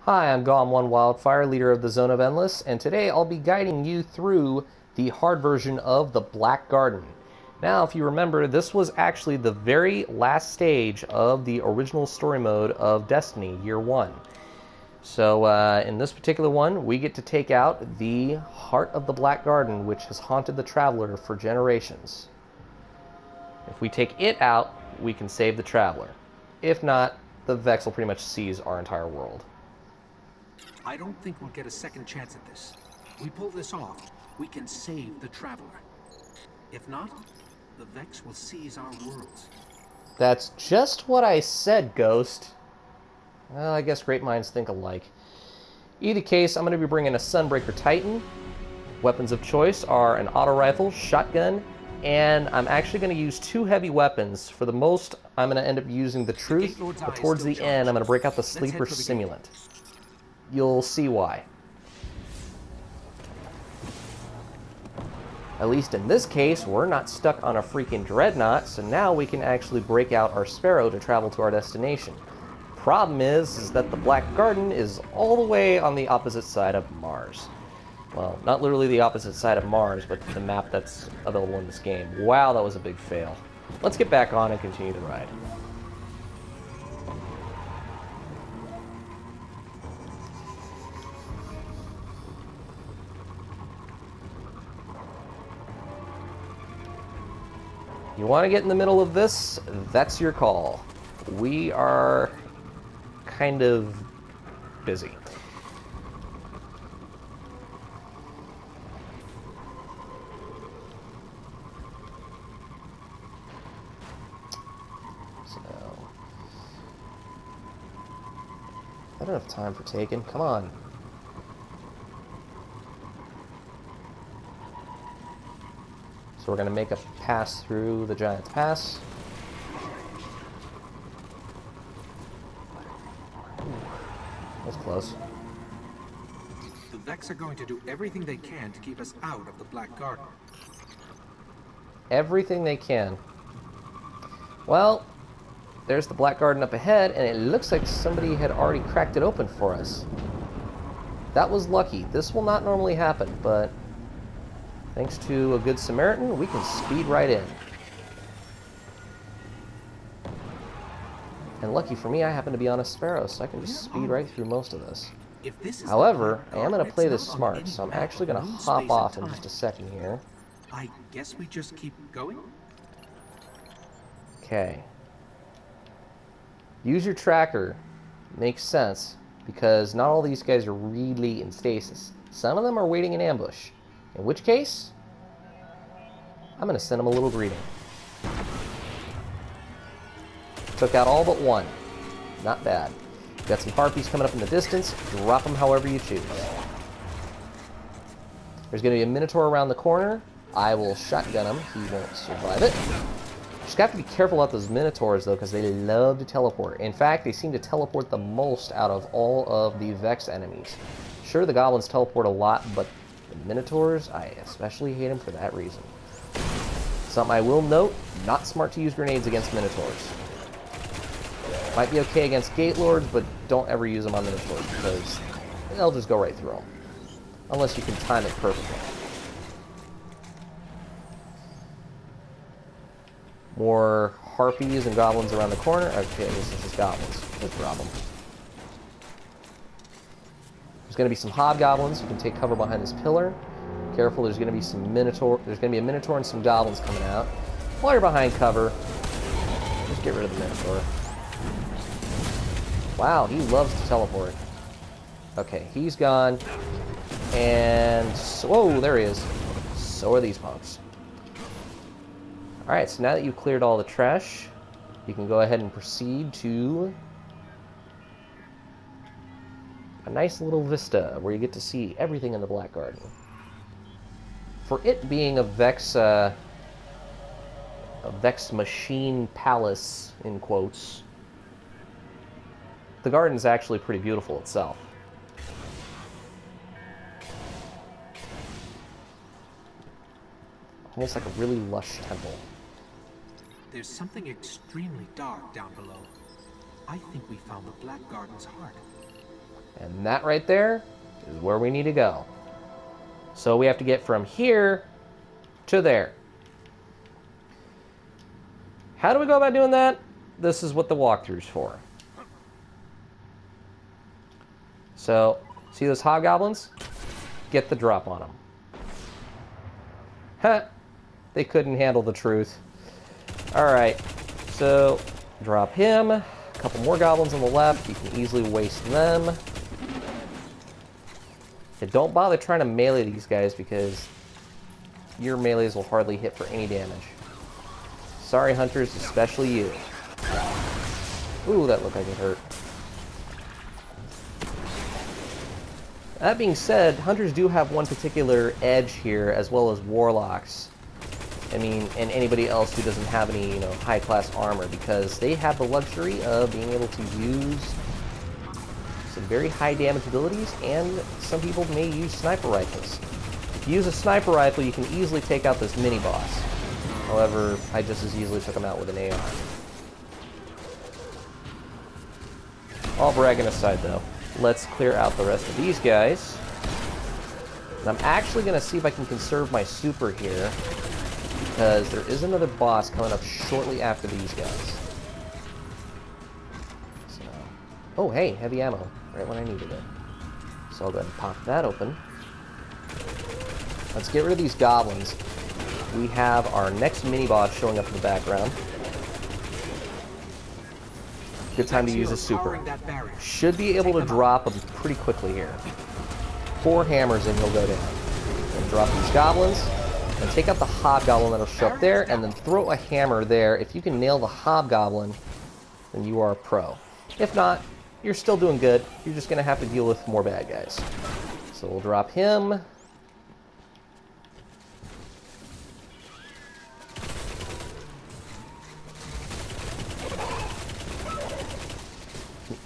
Hi, I'm Gone Wildfire, leader of the Zone of Endless, and today I'll be guiding you through the hard version of the Black Garden. Now, if you remember, this was actually the very last stage of the original story mode of Destiny, Year 1. So, in this particular one, we get to take out the Heart of the Black Garden, which has haunted the Traveler for generations. If we take it out, we can save the Traveler. If not, the Vex will pretty much seize our entire world. I don't think we'll get a second chance at this. We pull this off, we can save the Traveler. If not, the Vex will seize our worlds. That's just what I said, Ghost. Well, I guess great minds think alike. Either case, I'm going to be bringing a Sunbreaker Titan. Weapons of choice are an auto rifle, shotgun, and I'm actually going to use two heavy weapons. For the most, I'm going to end up using the Truth, but towards the end, I'm going to break out the Sleeper Simulant. You'll see why. At least in this case, we're not stuck on a freaking dreadnought, so now we can actually break out our Sparrow to travel to our destination. Problem is that the Black Garden is all the way on the opposite side of Mars. Well, not literally the opposite side of Mars, but the map that's available in this game. Wow, that was a big fail. Let's get back on and continue the ride. You want to get in the middle of this? That's your call. We are kind of busy. So, I don't have time for taking. Come on. So we're going to make a pass through the Giant's Pass. That's close. The Vex are going to do everything they can to keep us out of the Black Garden. Everything they can. Well, there's the Black Garden up ahead, and it looks like somebody had already cracked it open for us. That was lucky. This will not normally happen, but thanks to a good Samaritan, we can speed right in. And lucky for me, I happen to be on a Sparrow, so I can just speed right through most of this. However, I am going to play this smart, so I'm actually going to hop off in just a second here. I guess we just keep going? Okay. Use your tracker. Makes sense, because not all these guys are really in stasis. Some of them are waiting in ambush. In which case, I'm going to send them a little greeting. Took out all but one. Not bad. Got some harpies coming up in the distance. Drop them however you choose. There's going to be a Minotaur around the corner. I will shotgun him. He won't survive it. Just have to be careful about those Minotaurs, though, because they love to teleport. In fact, they seem to teleport the most out of all of the Vex enemies. Sure, the Goblins teleport a lot, but the Minotaurs, I especially hate them for that reason. Something I will note, not smart to use grenades against Minotaurs. Might be okay against Gate Lords, but don't ever use them on Minotaurs, because they'll just go right through them. Unless you can time it perfectly. More Harpies and Goblins around the corner. Okay, this is just Goblins. Just drop them. There's going to be some Hobgoblins. You can take cover behind this pillar. Careful, there's going to be some Minotaur. There's going to be a Minotaur and some Goblins coming out. While you're behind cover, just get rid of the Minotaur. Wow, he loves to teleport. Okay, he's gone. And whoa, there he is. So are these punks. Alright, so now that you've cleared all the trash, you can go ahead and proceed to a nice little vista where you get to see everything in the Black Garden. For it being a Vex machine palace, in quotes, the garden's actually pretty beautiful itself. Almost like a really lush temple. There's something extremely dark down below. I think we found the Black Garden's heart. And that right there is where we need to go. So we have to get from here to there. How do we go about doing that? This is what the walkthrough's for. So, see those hobgoblins? Get the drop on them. Huh. They couldn't handle the truth. Alright, so drop him. A couple more goblins on the left. You can easily waste them. And don't bother trying to melee these guys because your melees will hardly hit for any damage. Sorry, hunters, especially you. Ooh, that looked like it hurt. That being said, hunters do have one particular edge here, as well as warlocks. I mean, and anybody else who doesn't have any, high-class armor, because they have the luxury of being able to use some very high damage abilities, and some people may use sniper rifles. If you use a sniper rifle, you can easily take out this mini-boss. However, I just as easily took him out with an AR. All bragging aside, though, let's clear out the rest of these guys. And I'm actually going to see if I can conserve my super here, because there is another boss coming up shortly after these guys. So, oh, hey, heavy ammo, right when I needed it. So I'll go ahead and pop that open. Let's get rid of these goblins. We have our next mini-boss showing up in the background. Good time to use a super. Should be able to drop them pretty quickly here. 4 hammers and he'll go down. And drop these goblins. And take out the hobgoblin that'll show up there. And then throw a hammer there. If you can nail the hobgoblin, then you are a pro. If not, you're still doing good. You're just going to have to deal with more bad guys. So we'll drop him.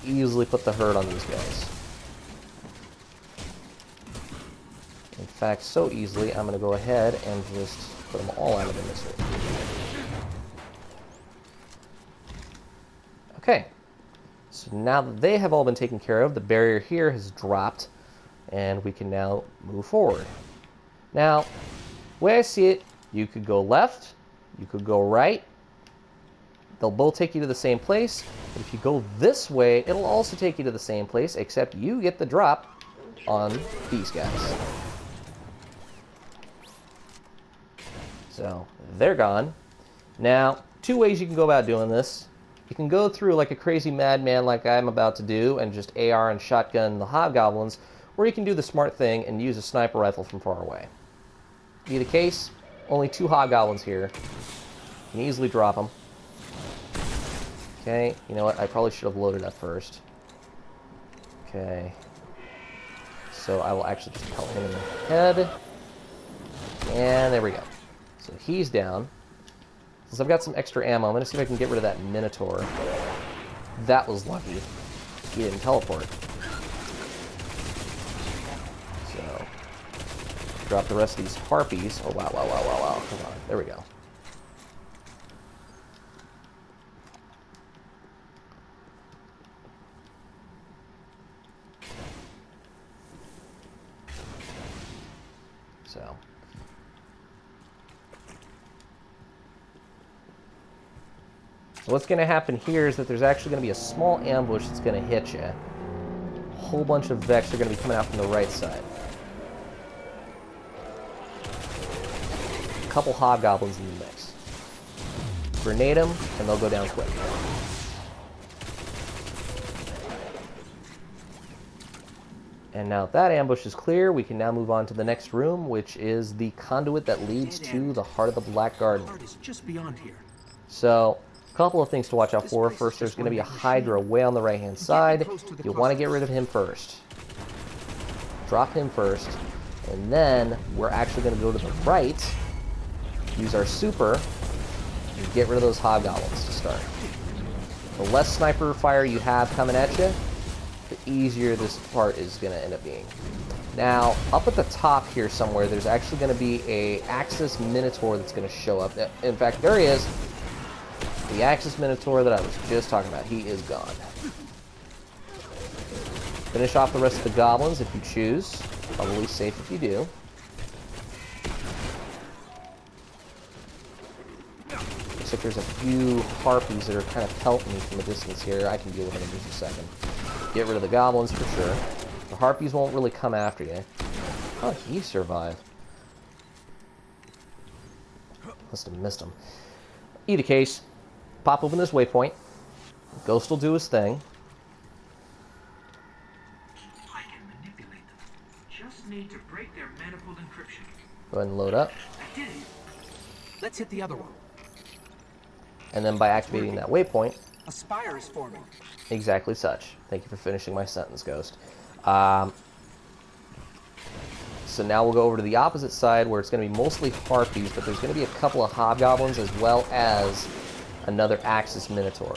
Easily put the hurt on these guys. In fact, so easily, I'm going to go ahead and just put them all out of the misery. Okay. So now that they have all been taken care of, the barrier here has dropped, and we can now move forward. Now, the way I see it, you could go left, you could go right. They'll both take you to the same place. But if you go this way, it'll also take you to the same place, except you get the drop on these guys. So, they're gone. Now, 2 ways you can go about doing this. You can go through like a crazy madman like I'm about to do and just AR and shotgun the hobgoblins, or you can do the smart thing and use a sniper rifle from far away. Either case, only 2 hobgoblins here. You can easily drop them. Okay, you know what? I probably should have loaded up first. Okay. So I will actually just pelt him in the head. And there we go. So he's down. Since I've got some extra ammo, I'm going to see if I can get rid of that Minotaur. That was lucky. He didn't teleport. So, drop the rest of these harpies. Oh, wow, wow, wow, wow, wow. Come on. There we go. So what's going to happen here is that there's actually going to be a small ambush that's going to hit you. A whole bunch of Vex are going to be coming out from the right side. A couple hobgoblins in the mix. Grenade them, and they'll go down quick. And now that ambush is clear, we can now move on to the next room, which is the conduit that leads to the Heart of the Black Garden. Just beyond here. So, a couple of things to watch out for. First, there's going to be a Hydra way on the right-hand side. You'll want to get rid of him first. Drop him first. And then, we're actually going to go to the right, use our super, and get rid of those hobgoblins to start. The less sniper fire you have coming at you, the easier this part is going to end up being. Now, up at the top here somewhere, there's actually going to be a Axis Minotaur that's going to show up. In fact, there he is. The Axis Minotaur that I was just talking about. He is gone. Finish off the rest of the goblins if you choose. Probably safe if you do. Looks like there's a few harpies that are kind of pelting me from a distance here. I can deal with them in just a second. Get rid of the goblins for sure. The harpies won't really come after you. Oh, he survived. Must have missed him. Either case, pop open this waypoint. Ghost will do his thing. I can manipulate them. Just need to break their manifold encryption. Go ahead and load up. I did it. Let's hit the other one. And then by activating that waypoint, A spire is forming. exactly such. Thank you for finishing my sentence, Ghost. So now we'll go over to the opposite side where it's going to be mostly harpies, but there's going to be a couple of hobgoblins as well as another Axis Minotaur.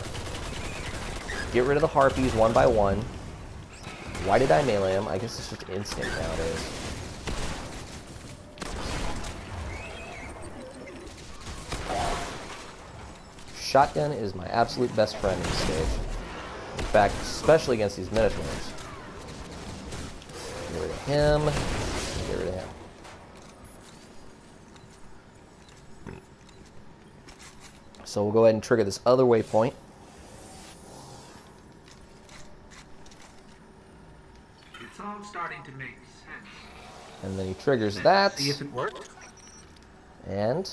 Get rid of the harpies one by one. Why did I melee them? I guess it's just instinct nowadays. Shotgun is my absolute best friend in this stage. In fact, especially against these Minotaurs. Get rid of him. Get rid of him. So we'll go ahead and trigger this other waypoint. It's all starting to make sense. And then he triggers that. See if it worked. And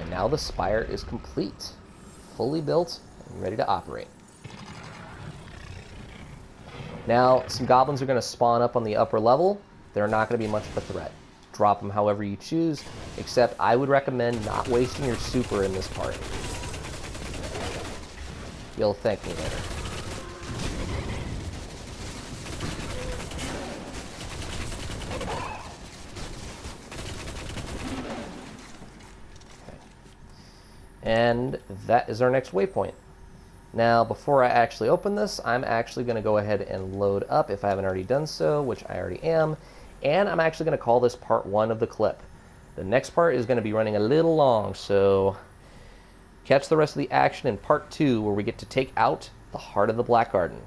now the spire is complete. Fully built and ready to operate. Now, some goblins are going to spawn up on the upper level. They're not going to be much of a threat. Drop them however you choose, except I would recommend not wasting your super in this part. You'll thank me later. And that is our next waypoint. Now, before I actually open this, I'm actually going to go ahead and load up, if I haven't already done so, which I already am, and I'm actually going to call this part 1 of the clip. The next part is going to be running a little long, so catch the rest of the action in part 2, where we get to take out the Heart of the Black Garden.